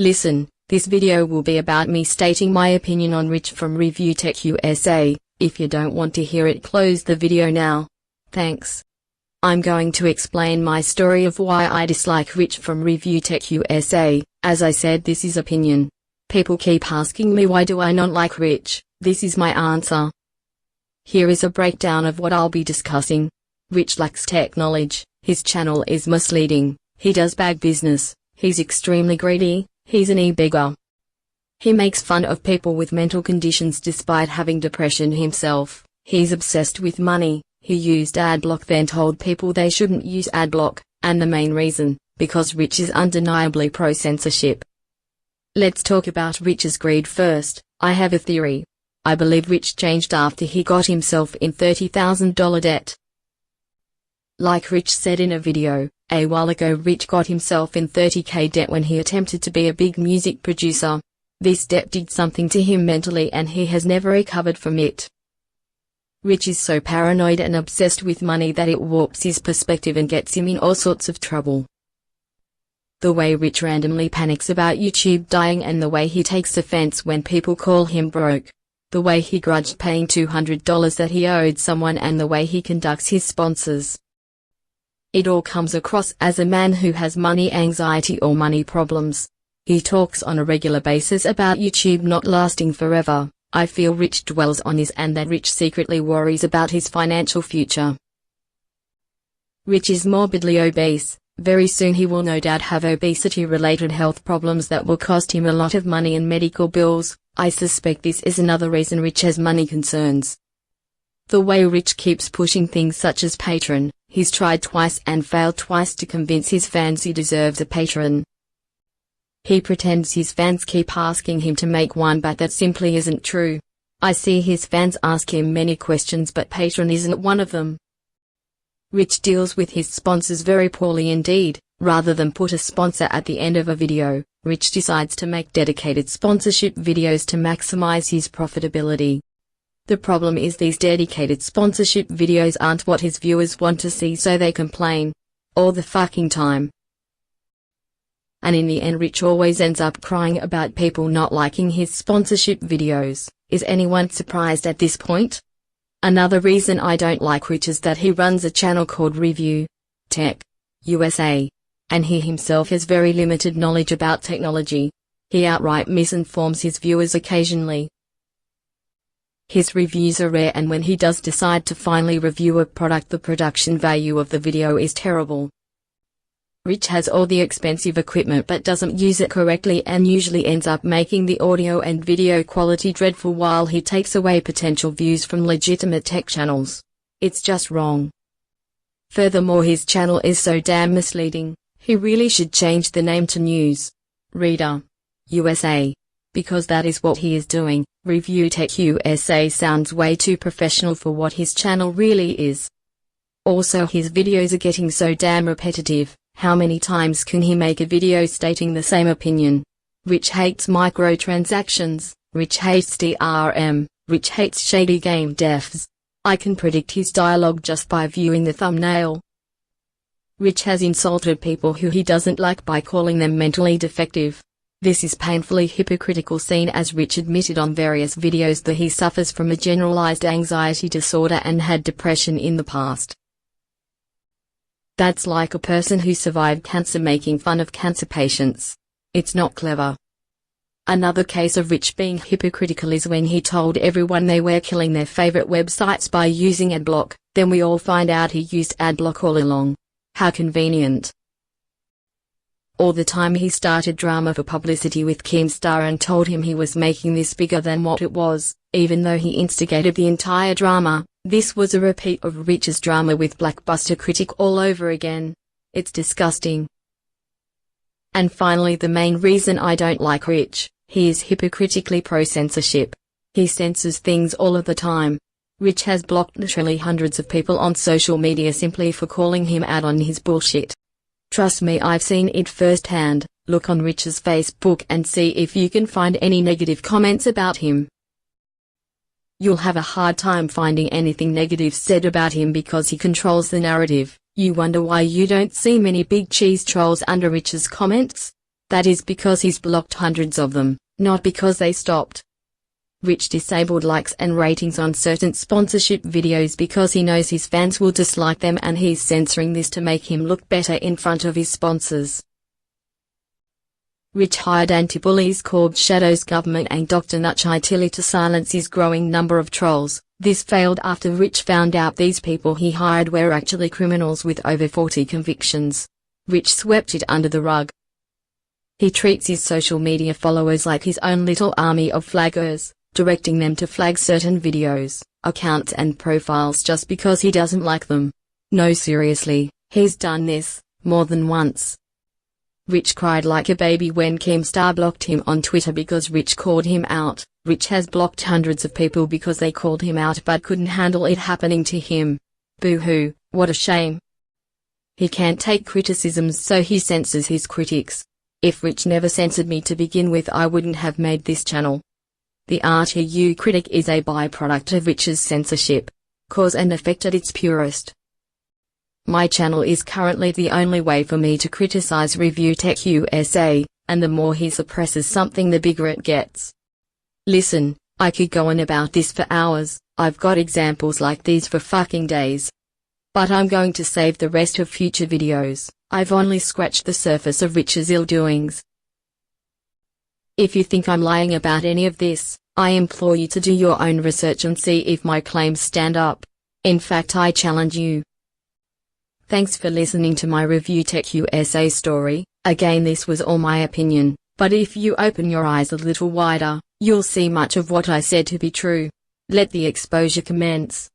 Listen, this video will be about me stating my opinion on Rich from ReviewTechUSA. If you don't want to hear it, close the video now. Thanks. I'm going to explain my story of why I dislike Rich from ReviewTechUSA. As I said, this is opinion. People keep asking me why do I not like Rich. This is my answer. Here is a breakdown of what I'll be discussing. Rich lacks tech knowledge, his channel is misleading, he does bad business, he's extremely greedy, he's an e-beggar. He makes fun of people with mental conditions despite having depression himself, he's obsessed with money, he used adblock then told people they shouldn't use adblock, and the main reason, because Rich is undeniably pro-censorship. Let's talk about Rich's greed first. I have a theory. I believe Rich changed after he got himself in $30,000 debt. Like Rich said in a video, a while ago, Rich got himself in $30K debt when he attempted to be a big music producer. This debt did something to him mentally and he has never recovered from it. Rich is so paranoid and obsessed with money that it warps his perspective and gets him in all sorts of trouble. The way Rich randomly panics about YouTube dying and the way he takes offense when people call him broke. The way he grudged paying $200 that he owed someone and the way he conducts his sponsors. It all comes across as a man who has money anxiety or money problems. He talks on a regular basis about YouTube not lasting forever. I feel Rich dwells on this and that Rich secretly worries about his financial future. Rich is morbidly obese. Very soon he will no doubt have obesity-related health problems that will cost him a lot of money in medical bills. I suspect this is another reason Rich has money concerns. The way Rich keeps pushing things such as Patreon, he's tried twice and failed twice to convince his fans he deserves a Patreon. He pretends his fans keep asking him to make one, but that simply isn't true. I see his fans ask him many questions but Patreon isn't one of them. Rich deals with his sponsors very poorly indeed. Rather than put a sponsor at the end of a video, Rich decides to make dedicated sponsorship videos to maximize his profitability. The problem is these dedicated sponsorship videos aren't what his viewers want to see, so they complain all the fucking time. And in the end Rich always ends up crying about people not liking his sponsorship videos. Is anyone surprised at this point? Another reason I don't like Rich is that he runs a channel called ReviewTechUSA. And he himself has very limited knowledge about technology. He outright misinforms his viewers occasionally. His reviews are rare, and when he does decide to finally review a product, the production value of the video is terrible. Rich has all the expensive equipment but doesn't use it correctly and usually ends up making the audio and video quality dreadful while he takes away potential views from legitimate tech channels. It's just wrong. Furthermore, his channel is so damn misleading. He really should change the name to News Reader USA, because that is what he is doing. ReviewTechUSA sounds way too professional for what his channel really is. Also, his videos are getting so damn repetitive. How many times can he make a video stating the same opinion? Rich hates microtransactions, Rich hates DRM, Rich hates shady game devs. I can predict his dialogue just by viewing the thumbnail. Rich has insulted people who he doesn't like by calling them mentally defective. This is painfully hypocritical, seen as Rich admitted on various videos that he suffers from a generalized anxiety disorder and had depression in the past. That's like a person who survived cancer making fun of cancer patients. It's not clever. Another case of Rich being hypocritical is when he told everyone they were killing their favorite websites by using adblock, then we all find out he used adblock all along. How convenient. All the time he started drama for publicity with Keemstar and told him he was making this bigger than what it was, even though he instigated the entire drama. This was a repeat of Rich's drama with Blockbuster Critic all over again. It's disgusting. And finally, the main reason I don't like Rich, he is hypocritically pro-censorship. He censors things all of the time. Rich has blocked literally hundreds of people on social media simply for calling him out on his bullshit. Trust me, I've seen it firsthand. Look on Rich's Facebook and see if you can find any negative comments about him. You'll have a hard time finding anything negative said about him because he controls the narrative. You wonder why you don't see many big cheese trolls under Rich's comments? That is because he's blocked hundreds of them, not because they stopped. Rich disabled likes and ratings on certain sponsorship videos because he knows his fans will dislike them, and he's censoring this to make him look better in front of his sponsors. Rich hired anti-bullies called Shadow's government and Dr. Nutchitili to silence his growing number of trolls. This failed after Rich found out these people he hired were actually criminals with over 40 convictions. Rich swept it under the rug. He treats his social media followers like his own little army of flaggers, directing them to flag certain videos, accounts and profiles just because he doesn't like them. No, seriously, he's done this more than once. Rich cried like a baby when Keemstar blocked him on Twitter because Rich called him out. Rich has blocked hundreds of people because they called him out but couldn't handle it happening to him. Boo-hoo, what a shame. He can't take criticisms, so he censors his critics. If Rich never censored me to begin with, I wouldn't have made this channel. The RTU critic is a byproduct of Rich's censorship. Cause and effect at its purest. My channel is currently the only way for me to criticize ReviewTechUSA, and the more he suppresses something the bigger it gets. Listen, I could go on about this for hours, I've got examples like these for fucking days. But I'm going to save the rest of future videos. I've only scratched the surface of Rich's ill-doings. If you think I'm lying about any of this, I implore you to do your own research and see if my claims stand up. In fact, I challenge you. Thanks for listening to my ReviewTechUSA story. Again, this was all my opinion, but if you open your eyes a little wider, you'll see much of what I said to be true. Let the exposure commence.